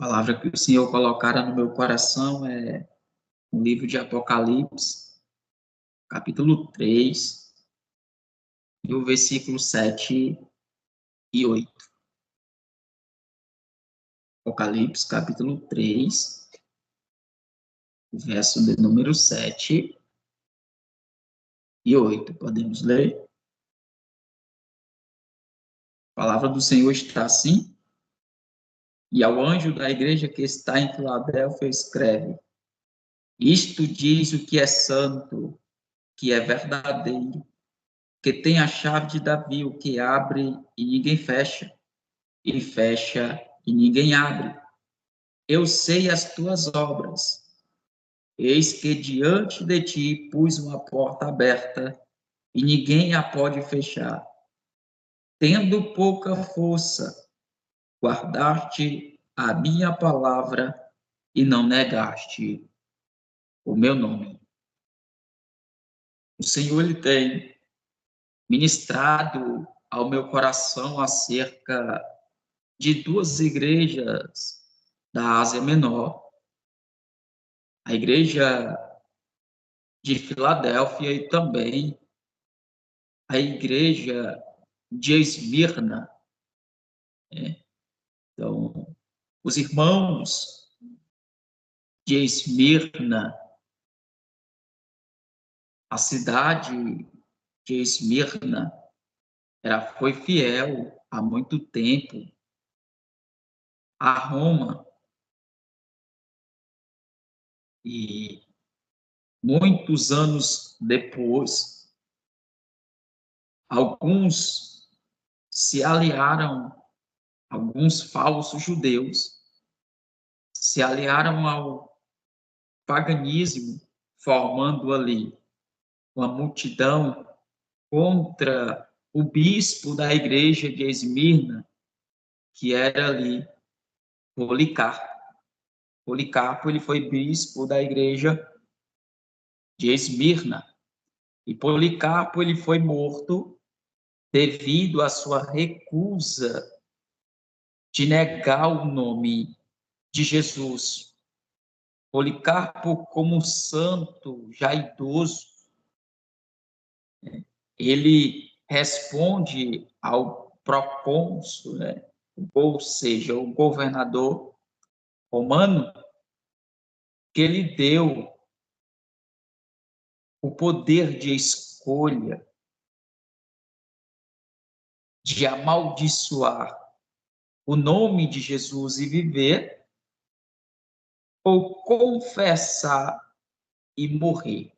palavra que o Senhor colocara no meu coração é o livro de Apocalipse, capítulo 3, e o versículo 7 e 8. Apocalipse, capítulo 3, verso de número 7 e 8. Podemos ler? A palavra do Senhor está assim: e ao anjo da igreja que está em Filadélfia escreve: isto diz o que é santo, que é verdadeiro, que tem a chave de Davi, o que abre e ninguém fecha, e fecha e ninguém abre. Eu sei as tuas obras. Eis que diante de ti pus uma porta aberta, e ninguém a pode fechar. Tendo pouca força, guardaste a minha palavra e não negaste o meu nome. O Senhor, Ele tem ministrado ao meu coração acerca de duas igrejas da Ásia Menor, a igreja de Filadélfia e também a igreja de Esmirna. Né? Então, os irmãos de Esmirna, a cidade de Esmirna, foi fiel há muito tempo a Roma, e muitos anos depois, alguns se aliaram, alguns falsos judeus se aliaram ao paganismo, formando ali uma multidão contra o bispo da igreja de Esmirna, que era ali Policarpo. Policarpo, ele foi bispo da igreja de Esmirna, e Policarpo, ele foi morto devido à sua recusa de negar o nome de Jesus. Policarpo, como santo, já idoso, ele responde ao procônsul, né? Ou seja, o governador romano, que ele deu o poder de escolha de amaldiçoar o nome de Jesus e viver, ou confessar e morrer.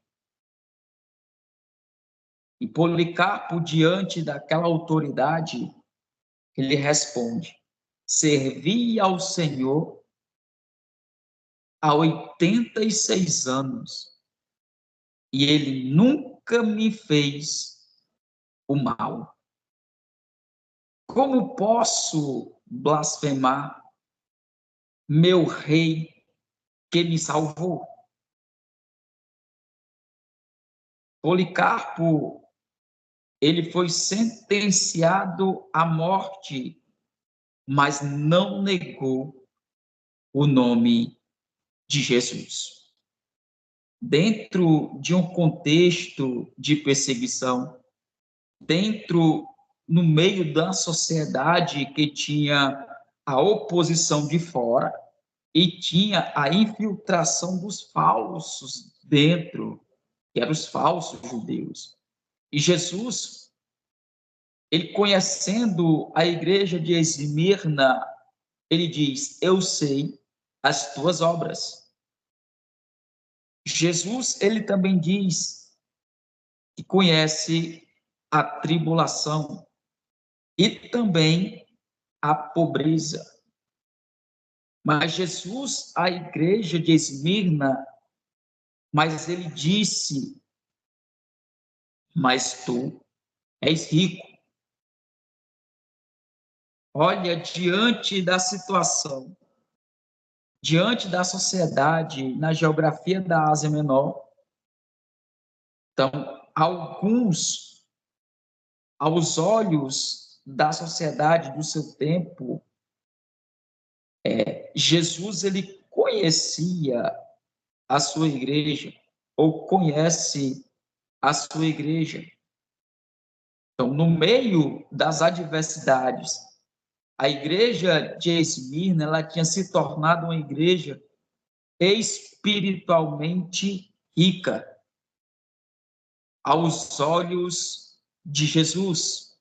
E Policarpo, diante daquela autoridade, ele responde: servi ao Senhor há 86 anos, e ele nunca me fez o mal. Como posso blasfemar meu rei que me salvou? Policarpo, ele foi sentenciado à morte, mas não negou o nome de Jesus. Dentro de um contexto de perseguição, no meio da sociedade que tinha a oposição de fora e tinha a infiltração dos falsos dentro, que eram os falsos judeus. E Jesus, ele conhecendo a igreja de Esmirna, ele diz: eu sei as tuas obras. Jesus, ele também diz que conhece a tribulação e também a pobreza. Mas Jesus, a igreja de Esmirna, mas ele disse: mas tu és rico. Olha, diante da situação, diante da sociedade, na geografia da Ásia Menor, então, alguns, aos olhos da sociedade do seu tempo, Jesus, ele conhecia a sua igreja, ou conhece a sua igreja. Então, no meio das adversidades, a igreja de Esmirna, ela tinha se tornado uma igreja espiritualmente rica aos olhos de Jesus.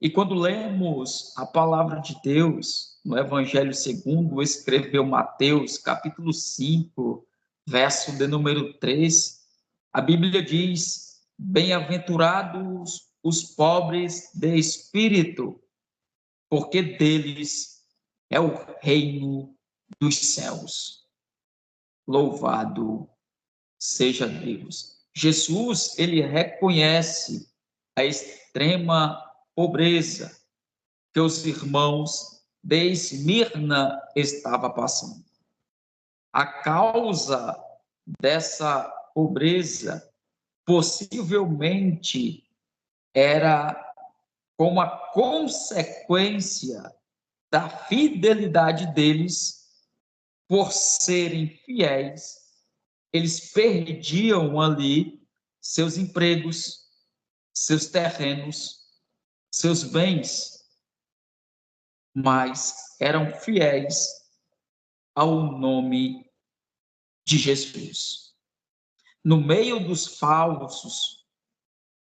E quando lemos a palavra de Deus no Evangelho segundo escreveu Mateus, capítulo 5, verso de número 3, a Bíblia diz: bem-aventurados os pobres de espírito, porque deles é o reino dos céus. Louvado seja Deus. Jesus, ele reconhece a extrema pobreza que os irmãos de Esmirna estavam passando. A causa dessa pobreza possivelmente era como a consequência da fidelidade deles por serem fiéis. Eles perdiam ali seus empregos, seus terrenos, seus bens, mas eram fiéis ao nome de Jesus. No meio dos falsos,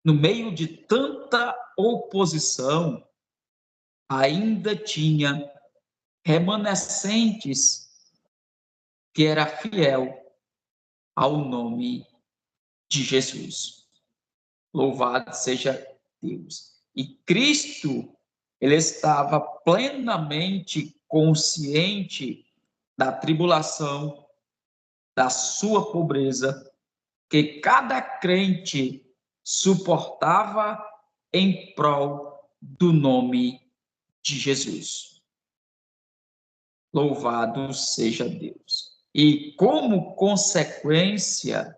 no meio de tanta oposição, ainda tinha remanescentes que era fiel ao nome de Jesus. Louvado seja Deus. E Cristo, ele estava plenamente consciente da tribulação, da sua pobreza, que cada crente suportava em prol do nome de Jesus. Louvado seja Deus. E como consequência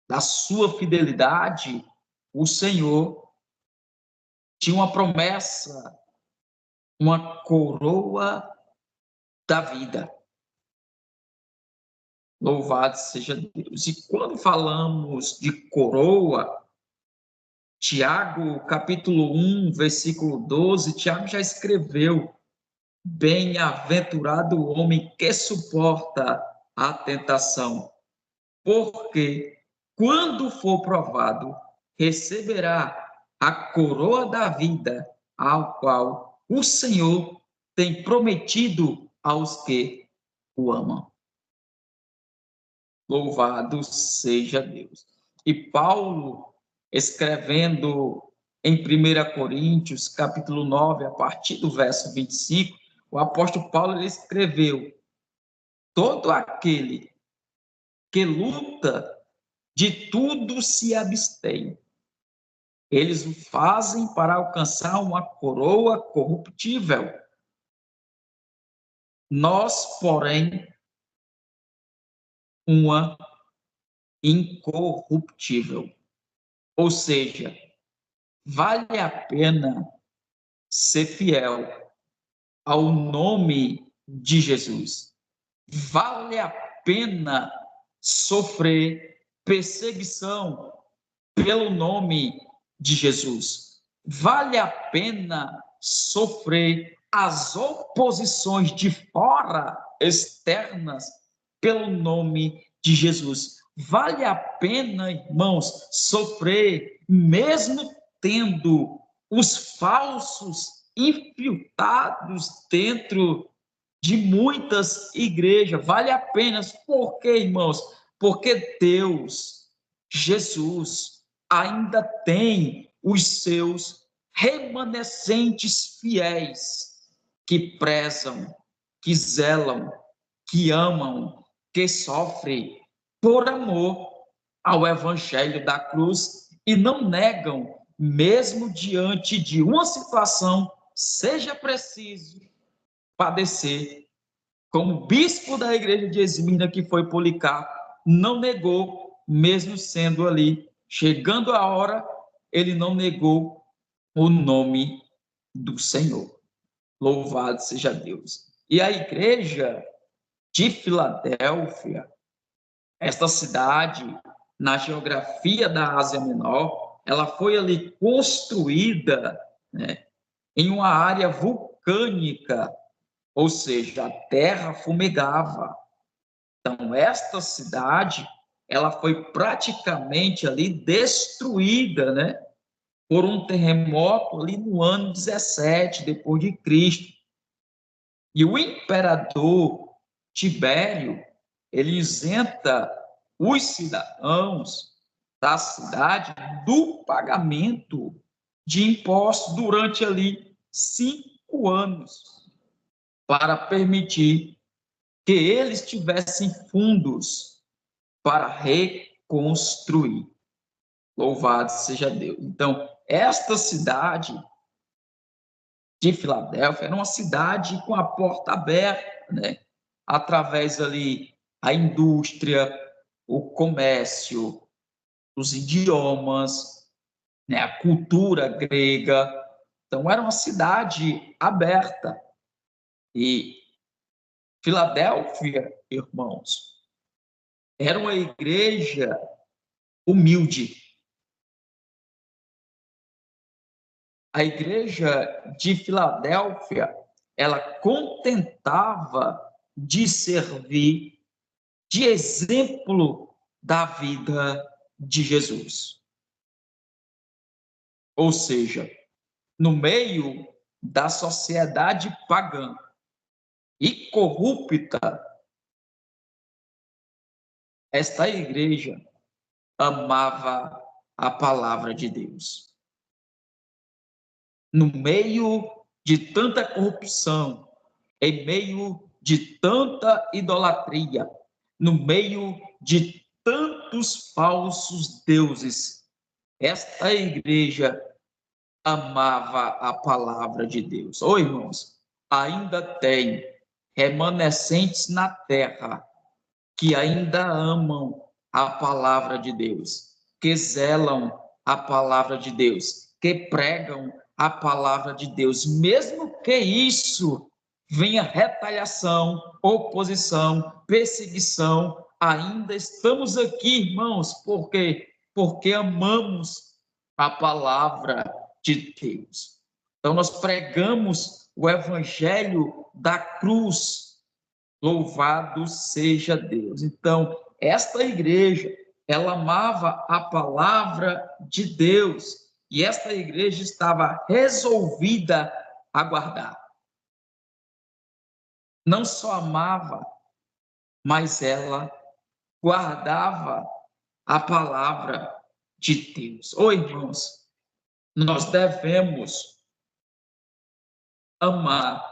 da sua fidelidade, o Senhor tinha uma promessa, uma coroa da vida. Louvado seja Deus. E quando falamos de coroa, Tiago, capítulo 1, versículo 12, Tiago já escreveu: bem-aventurado o homem que suporta a tentação, porque quando for provado, receberá a coroa da vida, ao qual o Senhor tem prometido aos que o amam. Louvado seja Deus. E Paulo, escrevendo em 1 Coríntios, capítulo 9, a partir do verso 25, o apóstolo Paulo ele escreveu: todo aquele que luta, de tudo se abstém. Eles o fazem para alcançar uma coroa corruptível. Nós, porém, uma incorruptível. Ou seja, vale a pena ser fiel ao nome de Jesus. Vale a pena sofrer perseguição pelo nome de Jesus. Vale a pena sofrer as oposições de fora, externas, pelo nome de Jesus. Vale a pena, irmãos, sofrer, mesmo tendo os falsos infiltrados dentro de muitas igrejas. Vale a pena. Por quê, irmãos? Porque Deus, Jesus, ainda tem os seus remanescentes fiéis que prezam, que zelam, que amam, que sofrem por amor ao evangelho da cruz e não negam, mesmo diante de uma situação, seja preciso padecer, como o bispo da igreja de Esmirna, que foi Policarpo, não negou, mesmo sendo ali, chegando a hora, ele não negou o nome do Senhor. Louvado seja Deus. E a igreja de Filadélfia, esta cidade, na geografia da Ásia Menor, ela foi ali construída, né, em uma área vulcânica, ou seja, a terra fumegava. Então, esta cidade, ela foi praticamente ali destruída, né, por um terremoto ali no ano 17 depois de Cristo. E o imperador Tibério, ele isenta os cidadãos da cidade do pagamento de impostos durante ali 5 anos, para permitir que eles tivessem fundos para reconstruir. Louvado seja Deus. Então, esta cidade de Filadélfia era uma cidade com a porta aberta, né? Através ali a indústria, o comércio, os idiomas, né? A cultura grega. Então, era uma cidade aberta. E Filadélfia, irmãos, era uma igreja humilde. A igreja de Filadélfia, ela contentava de servir de exemplo da vida de Jesus. Ou seja, no meio da sociedade pagã e corrupta, esta igreja amava a palavra de Deus. No meio de tanta corrupção, em meio de tanta idolatria, no meio de tantos falsos deuses, esta igreja amava a palavra de Deus. Ô, irmãos, ainda tem remanescentes na terra que ainda amam a palavra de Deus, que zelam a palavra de Deus, que pregam a palavra de Deus, mesmo que isso venha retaliação, oposição, perseguição, ainda estamos aqui, irmãos, porque amamos a palavra de Deus. Então nós pregamos o evangelho da cruz. Louvado seja Deus. Então, esta igreja, ela amava a palavra de Deus e esta igreja estava resolvida a guardar. Não só amava, mas ela guardava a palavra de Deus. Ô, irmãos, nós devemos amar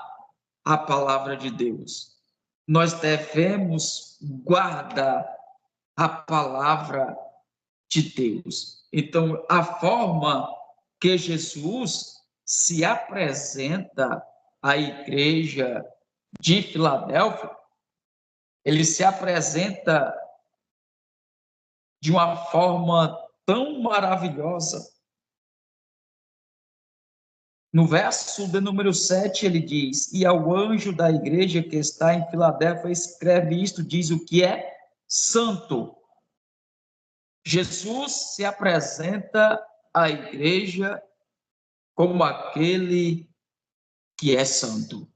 a palavra de Deus. Nós devemos guardar a palavra de Deus. Então, a forma que Jesus se apresenta à igreja de Filadélfia, ele se apresenta de uma forma tão maravilhosa. No verso de número 7, ele diz: E ao anjo da igreja que está em Filadélfia, escreve isto, diz o que é santo. Jesus se apresenta à igreja como aquele que é santo.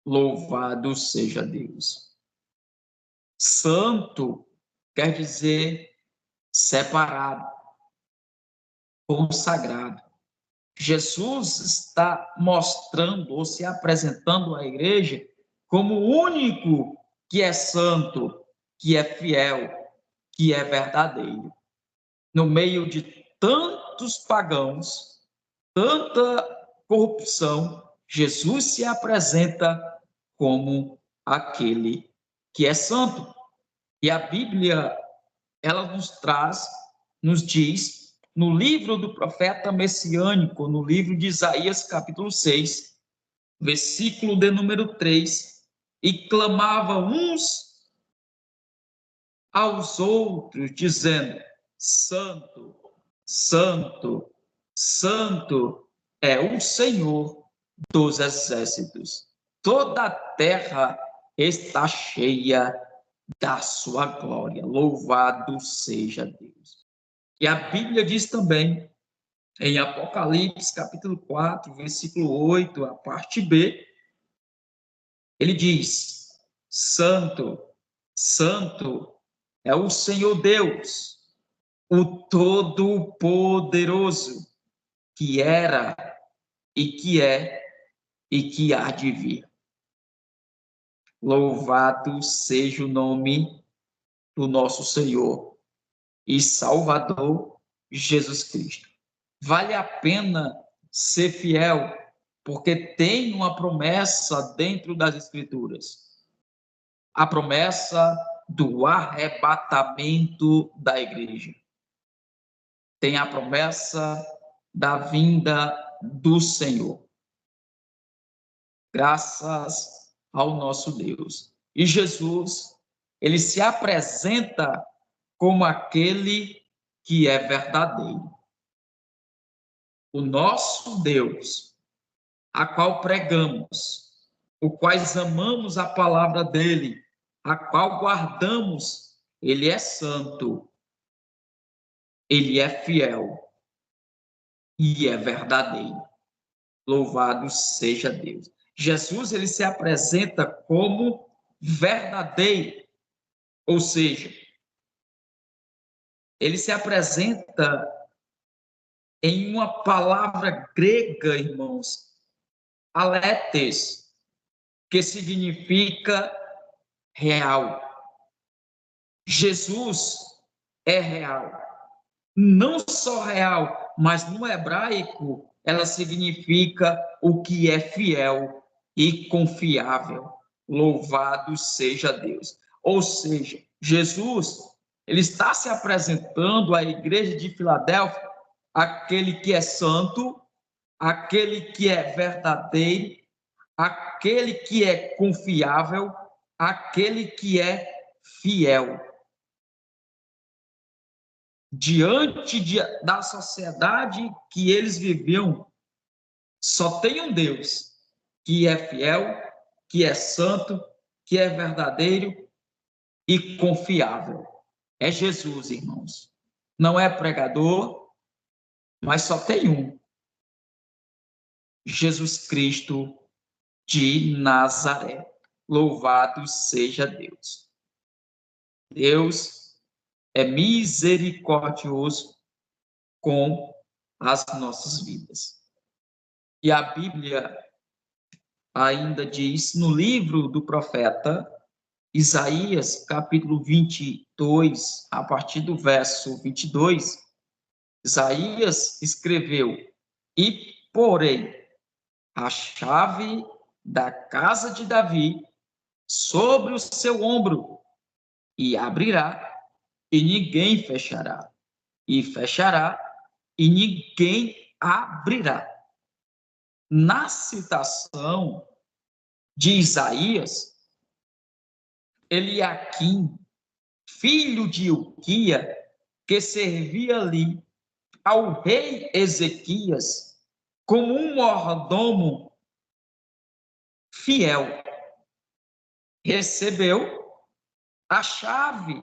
Louvado seja Deus. Santo quer dizer separado, consagrado. Jesus está mostrando ou se apresentando à igreja como o único que é santo, que é fiel, que é verdadeiro. No meio de tantos pagãos, tanta corrupção, Jesus se apresenta como aquele que é santo. E a Bíblia, ela nos diz, no livro do profeta messiânico, no livro de Isaías, capítulo 6, versículo de número 3, e clamava uns aos outros, dizendo: Santo, Santo, Santo é o Senhor dos exércitos. toda a terra está cheia da sua glória. Louvado seja Deus. E a Bíblia diz também, em Apocalipse, capítulo 4, versículo 8, a parte B, ele diz: Santo, Santo é o Senhor Deus, o Todo-Poderoso, que era e que é e que há de vir. Louvado seja o nome do nosso Senhor e Salvador Jesus Cristo. Vale a pena ser fiel, porque tem uma promessa dentro das Escrituras. A promessa do arrebatamento da igreja. Tem a promessa da vinda do Senhor. Graças ao nosso Deus. E Jesus, ele se apresenta como aquele que é verdadeiro. O nosso Deus, a qual pregamos, o quais amamos a palavra dele, a qual guardamos, ele é santo, ele é fiel e é verdadeiro. Louvado seja Deus. Jesus, ele se apresenta como verdadeiro, ou seja, ele se apresenta em uma palavra grega, irmãos, aletes, que significa real. Jesus é real. Não só real, mas no hebraico ela significa o que é fiel e confiável. Louvado seja Deus. Ou seja, Jesus, ele está se apresentando à igreja de Filadélfia, aquele que é santo, aquele que é verdadeiro, aquele que é confiável, aquele que é fiel. Diante da sociedade que eles viviam, só tem um Deus que é fiel, que é santo, que é verdadeiro e confiável. É Jesus, irmãos. Não é pregador, mas só tem um. Jesus Cristo de Nazaré. Louvado seja Deus. Deus é misericordioso com as nossas vidas. E a Bíblia ainda diz no livro do profeta Isaías, capítulo 22, a partir do verso 22, Isaías escreveu: E porém a chave da casa de Davi sobre o seu ombro, e abrirá, e ninguém fechará, e fechará, e ninguém abrirá. Na citação de Isaías, Eliaquim, filho de Hilquia, que servia ali ao rei Ezequias como um mordomo fiel, recebeu a chave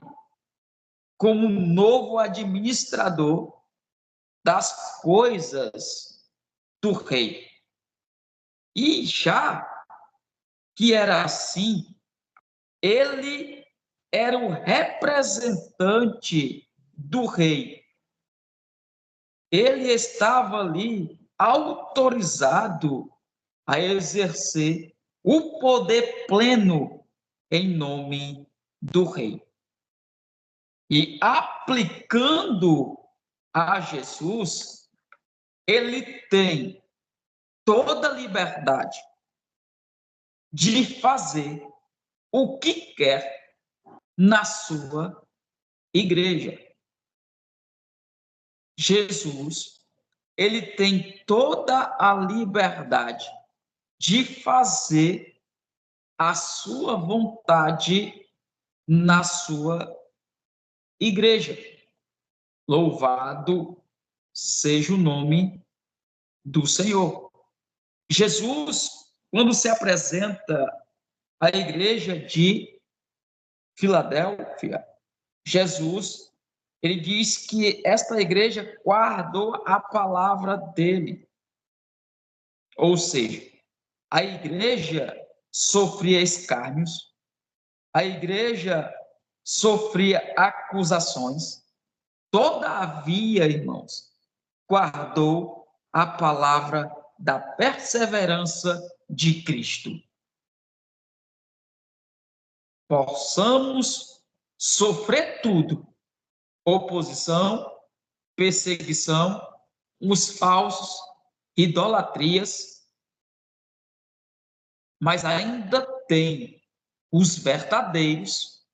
como novo administrador das coisas do rei. E já que era assim, ele era o representante do rei. Ele estava ali autorizado a exercer o poder pleno em nome do rei. E aplicando a Jesus, ele tem toda a liberdade de fazer o que quer na sua igreja. Jesus, ele tem toda a liberdade de fazer a sua vontade na sua igreja. Louvado seja o nome do Senhor. Jesus, quando se apresenta à igreja de Filadélfia, Jesus, ele diz que esta igreja guardou a palavra dele. Ou seja, a igreja sofria escárnios, a igreja sofria acusações, todavia, irmãos, guardou a palavra da perseverança de Cristo. Possamos sofrer tudo, oposição, perseguição, os falsos, idolatrias, mas ainda tem os verdadeiros,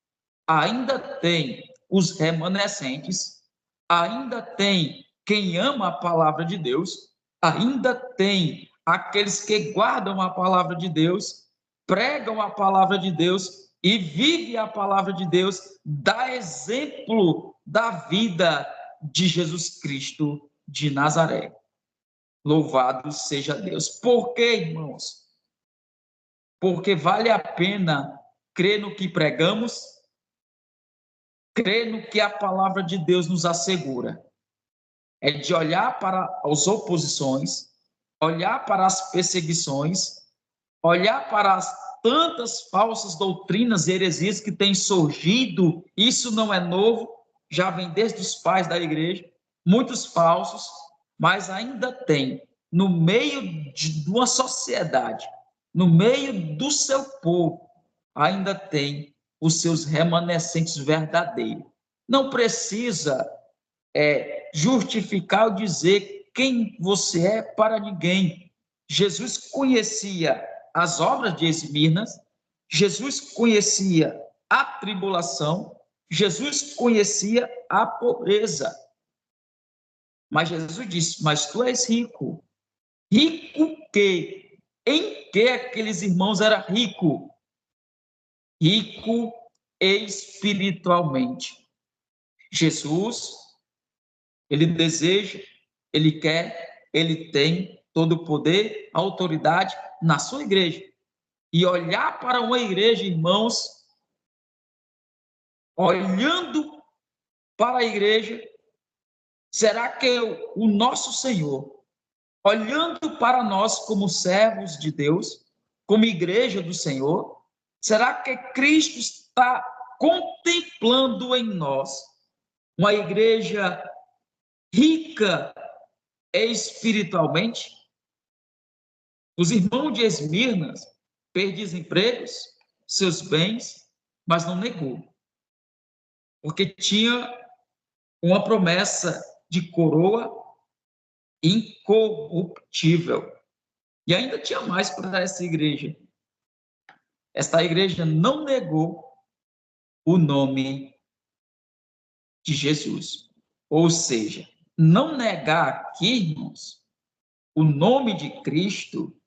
ainda tem os remanescentes, ainda tem quem ama a palavra de Deus, ainda tem aqueles que guardam a palavra de Deus, pregam a palavra de Deus e vivem a palavra de Deus, dá exemplo da vida de Jesus Cristo de Nazaré. Louvado seja Deus. Por quê, irmãos? Porque vale a pena crer no que pregamos, crer no que a palavra de Deus nos assegura. É de olhar para as oposições, olhar para as perseguições, olhar para as tantas falsas doutrinas e heresias que têm surgido. Isso não é novo, já vem desde os pais da igreja, muitos falsos, mas ainda tem no meio de uma sociedade, no meio do seu povo, ainda tem os seus remanescentes verdadeiros. Não precisa justificar ou dizer quem você é para ninguém. Jesus conhecia as obras de Esmirnas, Jesus conhecia a tribulação, Jesus conhecia a pobreza. Mas Jesus disse: mas tu és rico. Rico que? Em que aqueles irmãos eram ricos? Rico espiritualmente. Jesus, ele deseja, ele quer, ele tem todo o poder, a autoridade na sua igreja. E olhar para uma igreja, irmãos, olhando para a igreja, será que o nosso Senhor, olhando para nós como servos de Deus, como igreja do Senhor, será que Cristo está contemplando em nós uma igreja rica espiritualmente? Os irmãos de Esmirnas perderam empregos, seus bens, mas não negou, porque tinha uma promessa de coroa incorruptível. E ainda tinha mais para essa igreja. Esta igreja não negou o nome de Jesus. Ou seja, não negar aqui, irmãos, o nome de Cristo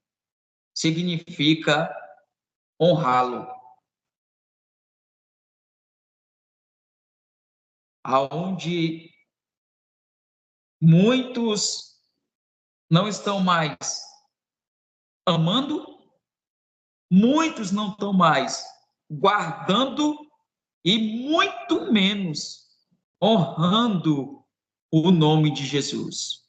significa honrá-lo. Aonde muitos não estão mais amando, muitos não estão mais guardando e muito menos honrando o nome de Jesus.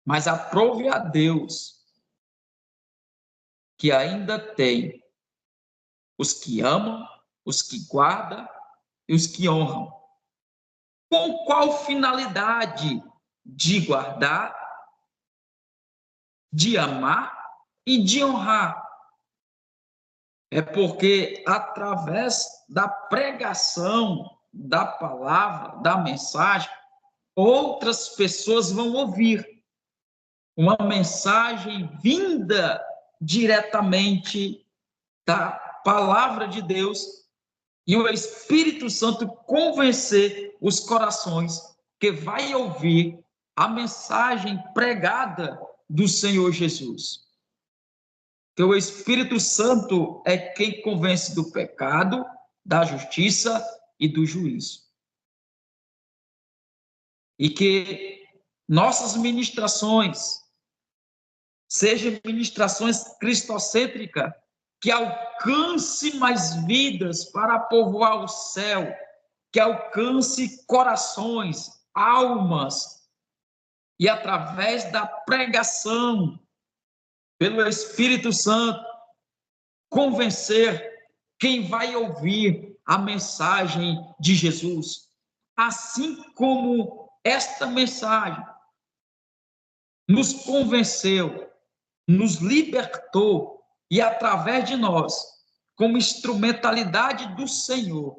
Mas aprove a Deus que ainda tem os que amam, os que guardam e os que honram. Com qual finalidade? De guardar, de amar e de honrar. É porque através da pregação da palavra, da mensagem, outras pessoas vão ouvir uma mensagem vinda diretamente da palavra de Deus e o Espírito Santo convencer os corações que vai ouvir a mensagem pregada do Senhor Jesus. Que o Espírito Santo é quem convence do pecado, da justiça e do juízo. E que nossas ministrações Sejam ministrações cristocêntricas que alcance mais vidas para povoar o céu, que alcance corações, almas, e através da pregação, pelo Espírito Santo, convencer quem vai ouvir a mensagem de Jesus. Assim como esta mensagem nos convenceu, nos libertou, e através de nós, como instrumentalidade do Senhor,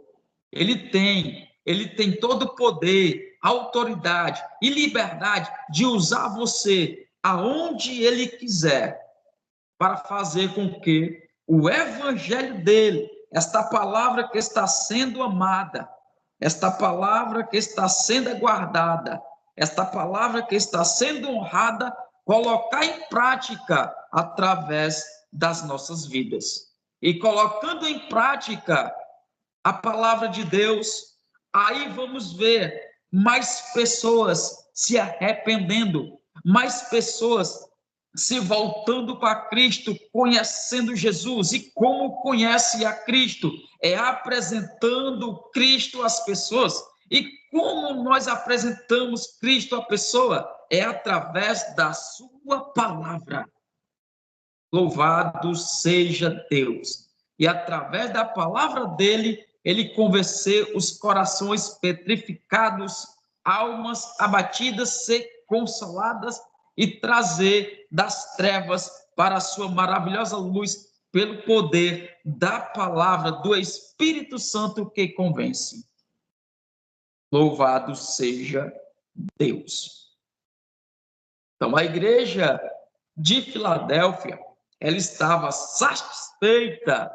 ele tem todo o poder, autoridade e liberdade de usar você aonde ele quiser para fazer com que o evangelho dele, esta palavra que está sendo amada, esta palavra que está sendo guardada, esta palavra que está sendo honrada, colocar em prática através das nossas vidas. E colocando em prática a palavra de Deus, aí vamos ver mais pessoas se arrependendo, mais pessoas se voltando para Cristo, conhecendo Jesus. E como conhece a Cristo? É apresentando Cristo às pessoas. E como nós apresentamos Cristo à pessoa? É através da sua palavra. Louvado seja Deus. E através da palavra dele, ele convenceu os corações petrificados, almas abatidas, ser consoladas e trazer das trevas para a sua maravilhosa luz, pelo poder da palavra do Espírito Santo que convence. Louvado seja Deus. Então, a igreja de Filadélfia, ela estava satisfeita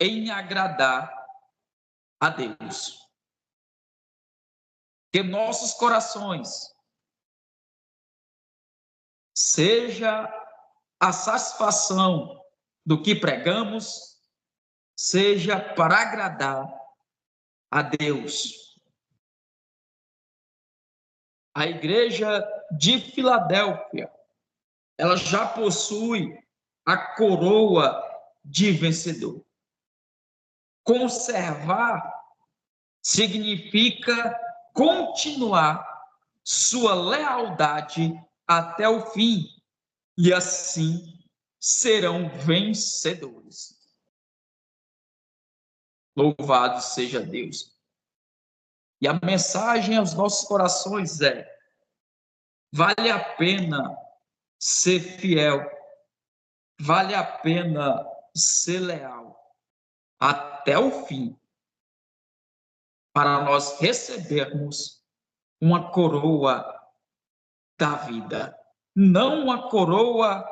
em agradar a Deus. Que nossos corações seja a satisfação do que pregamos, seja para agradar a Deus. A igreja de Filadélfia, ela já possui a coroa de vencedor. Conservar significa continuar sua lealdade até o fim, e assim serão vencedores. Louvado seja Deus. E a mensagem aos nossos corações é: vale a pena ser fiel, vale a pena ser leal até o fim, para nós recebermos uma coroa da vida. Não uma coroa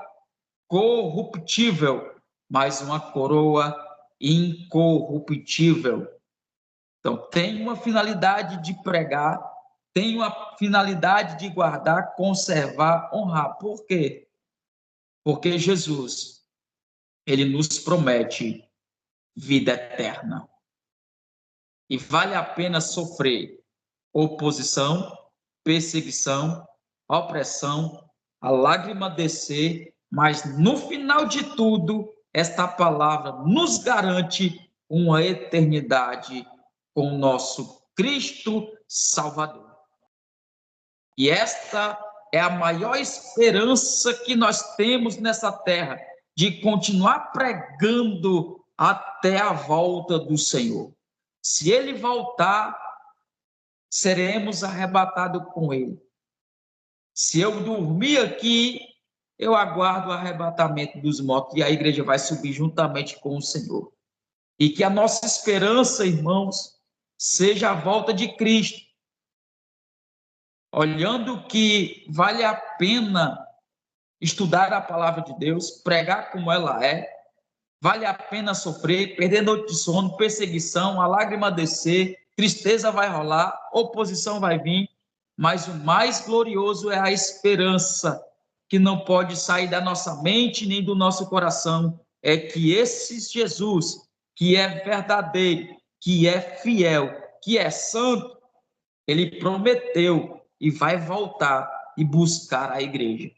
corruptível, mas uma coroa incorruptível. Então, tem uma finalidade de pregar, tem uma finalidade de guardar, conservar, honrar. Por quê? Porque Jesus, ele nos promete vida eterna. E vale a pena sofrer oposição, perseguição, opressão, a lágrima descer, mas no final de tudo, esta palavra nos garante uma eternidade com o nosso Cristo Salvador. E esta é a maior esperança que nós temos nessa terra, de continuar pregando até a volta do Senhor. Se ele voltar, seremos arrebatados com ele. Se eu dormir aqui, eu aguardo o arrebatamento dos mortos e a igreja vai subir juntamente com o Senhor. E que a nossa esperança, irmãos, seja a volta de Cristo. Olhando que vale a pena estudar a palavra de Deus, pregar como ela é, vale a pena sofrer, perder noite de sono, perseguição, a lágrima descer, tristeza vai rolar, oposição vai vir, mas o mais glorioso é a esperança, que não pode sair da nossa mente nem do nosso coração, é que esse Jesus, que é verdadeiro, que é fiel, que é santo, ele prometeu e vai voltar e buscar a igreja.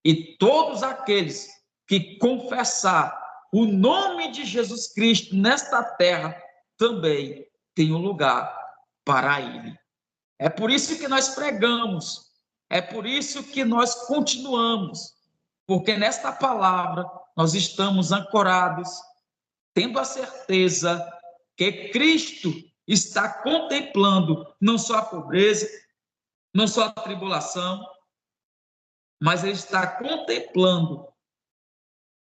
E todos aqueles que confessar o nome de Jesus Cristo nesta terra também têm um lugar para ele. É por isso que nós pregamos, é por isso que nós continuamos, porque nesta palavra nós estamos ancorados, tendo a certeza que Cristo está contemplando não só a pobreza, não só a tribulação, mas ele está contemplando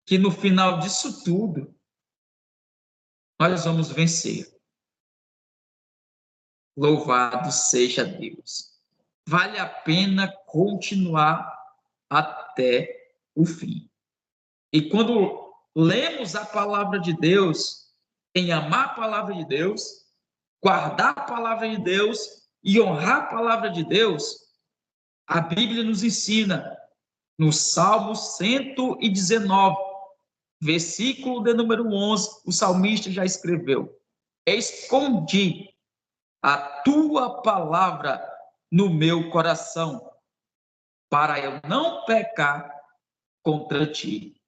que no final disso tudo nós vamos vencer. Louvado seja Deus. Vale a pena continuar até o fim. E quando lemos a palavra de Deus, em amar a palavra de Deus, guardar a palavra de Deus e honrar a palavra de Deus, a Bíblia nos ensina no Salmo 119, versículo de número 11, o salmista já escreveu: escondi a tua palavra no meu coração, para eu não pecar contra ti.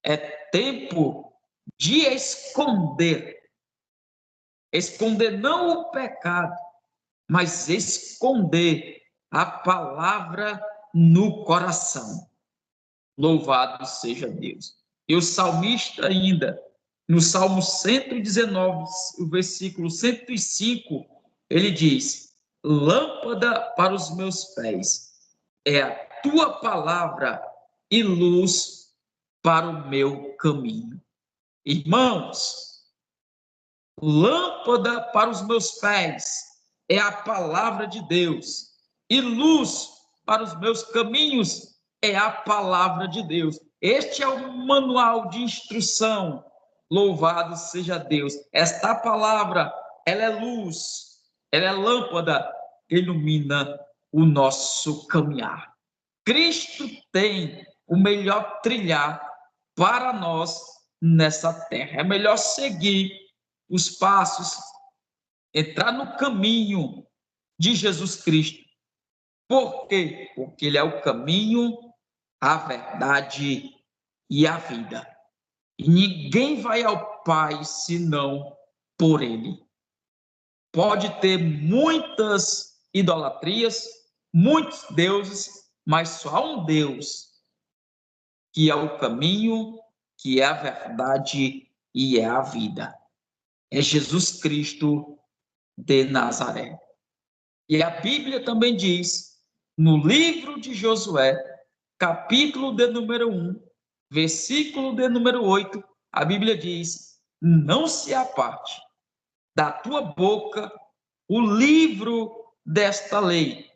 É tempo de esconder não o pecado, mas esconder a palavra no coração. Louvado seja Deus. E o salmista ainda, no Salmo 119, o versículo 105, ele diz: lâmpada para os meus pés é a tua palavra e luz para o meu caminho. Irmãos, lâmpada para os meus pés é a palavra de Deus, e luz para os meus caminhos é a palavra de Deus. Este é o manual de instrução. Louvado seja Deus. Esta palavra, ela é luz, ela é lâmpada que ilumina o nosso caminhar. Cristo tem o melhor trilhar para nós nessa terra. É melhor seguir os passos, entrar no caminho de Jesus Cristo. Por quê? Porque ele é o caminho, a verdade e a vida. E ninguém vai ao Pai senão por ele. Pode ter muitas idolatrias, muitos deuses, mas só há um Deus que é o caminho, que é a verdade e é a vida. É Jesus Cristo de Nazaré. E a Bíblia também diz, no livro de Josué, capítulo de número 1, versículo de número 8, a Bíblia diz: não se aparte da tua boca o livro desta lei,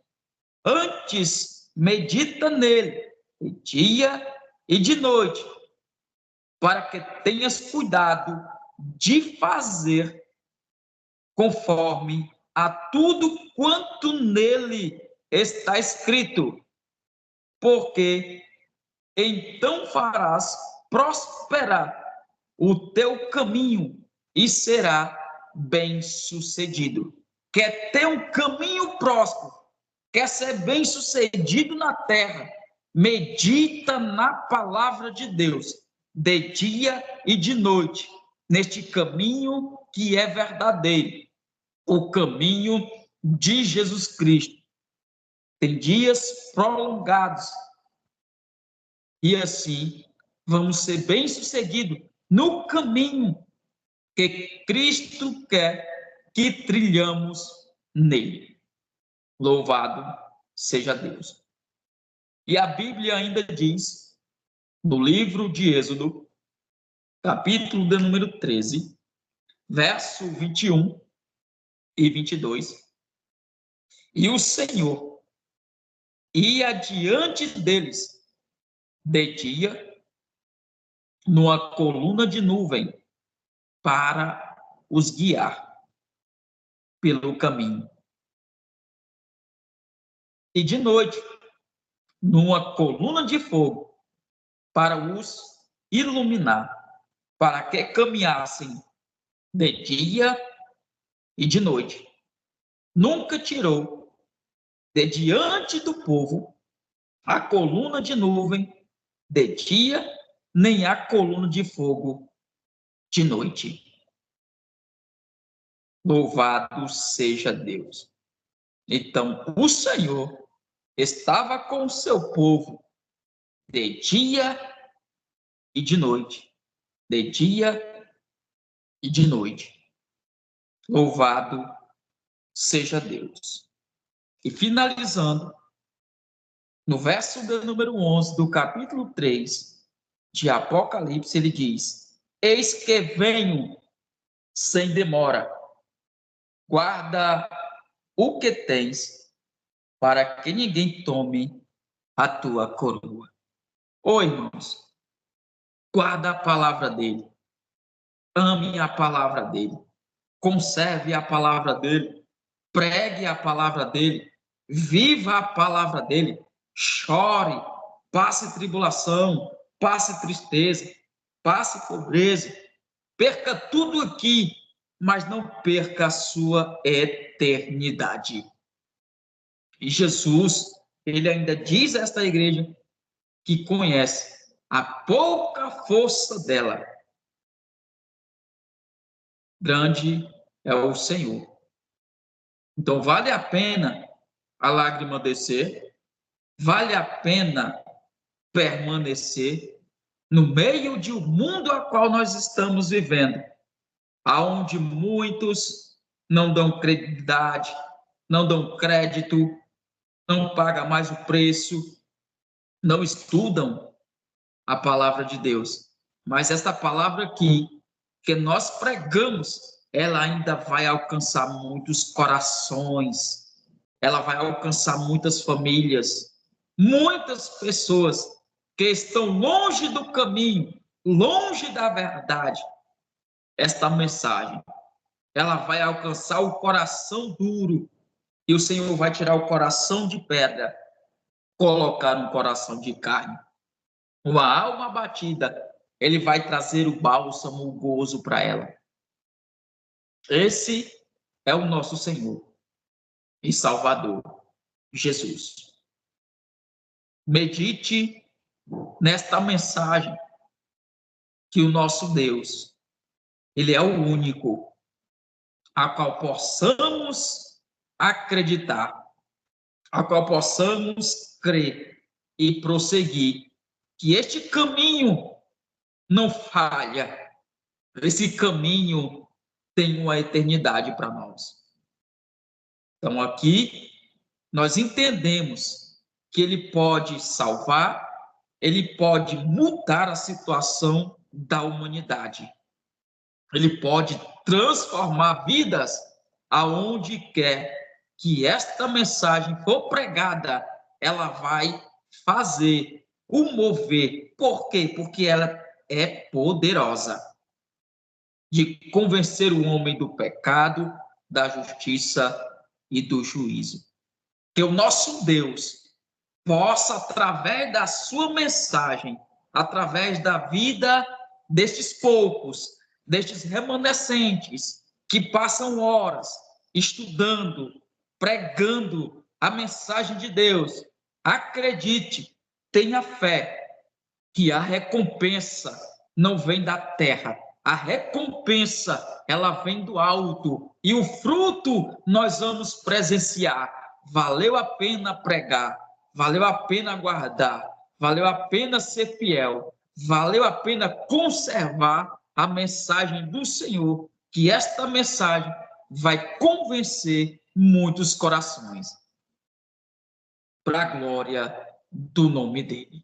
antes medita nele de dia e de noite, para que tenhas cuidado de fazer conforme a tudo quanto nele está escrito, porque então farás prosperar o teu caminho e será bem-sucedido. Quer ter um caminho próspero, quer ser bem-sucedido na terra, medita na palavra de Deus, de dia e de noite, neste caminho que é verdadeiro, o caminho de Jesus Cristo. Tem dias prolongados e assim vamos ser bem-sucedidos no caminho que Cristo quer que trilhamos nele. Louvado seja Deus. E a Bíblia ainda diz, no livro de Êxodo, capítulo de número 13, verso 21 e 22, e o Senhor ia diante deles de dia numa coluna de nuvem para os guiar pelo caminho, e de noite numa coluna de fogo para os iluminar, para que caminhassem de dia e de noite. Nunca tirou de diante do povo a coluna de nuvem de dia, nem a coluna de fogo de noite. Louvado seja Deus. Então, o Senhor estava com o seu povo de dia e de noite. De dia e de noite. Louvado seja Deus. E finalizando, no verso de número 11 do capítulo 3 de Apocalipse, ele diz: Eis que venho sem demora, guarda o que tens, para que ninguém tome a tua coroa. Ô irmãos, guarda a palavra dele, ame a palavra dele, conserve a palavra dele, pregue a palavra dele, viva a palavra dele, chore, passe tribulação, passe tristeza, passe pobreza, perca tudo aqui, mas não perca a sua eternidade. E Jesus, ele ainda diz a esta igreja que conhece a pouca força dela. Grande é o Senhor. Então, vale a pena a lágrima descer, vale a pena permanecer no meio de um mundo a qual nós estamos vivendo, aonde muitos não dão credibilidade, não dão crédito, não pagam mais o preço, não estudam a palavra de Deus. Mas esta palavra aqui, que nós pregamos, ela ainda vai alcançar muitos corações, ela vai alcançar muitas famílias, muitas pessoas que estão longe do caminho, longe da verdade. Esta mensagem, ela vai alcançar o coração duro, e o Senhor vai tirar o coração de pedra, colocar um coração de carne. Uma alma abatida, ele vai trazer o bálsamo, o gozo para ela. Esse é o nosso Senhor e Salvador, Jesus. Medite nesta mensagem que o nosso Deus, ele é o único a qual possamos acreditar, a qual possamos crer e prosseguir, que este caminho não falha, esse caminho tem uma eternidade para nós. Então, aqui, nós entendemos que ele pode salvar, ele pode mudar a situação da humanidade. Ele pode transformar vidas aonde quer que esta mensagem for pregada, ela vai fazer o mover. Por quê? Porque ela é poderosa de convencer o homem do pecado, da justiça e do juízo. Que o nosso Deus possa, através da sua mensagem, através da vida destes poucos, destes remanescentes, que passam horas estudando, pregando a mensagem de Deus, acredite, tenha fé, que a recompensa não vem da terra, a recompensa, ela vem do alto, e o fruto nós vamos presenciar. Valeu a pena pregar, valeu a pena guardar, valeu a pena ser fiel, valeu a pena conservar a mensagem do Senhor, que esta mensagem vai convencer muitos corações, para a glória do nome dele.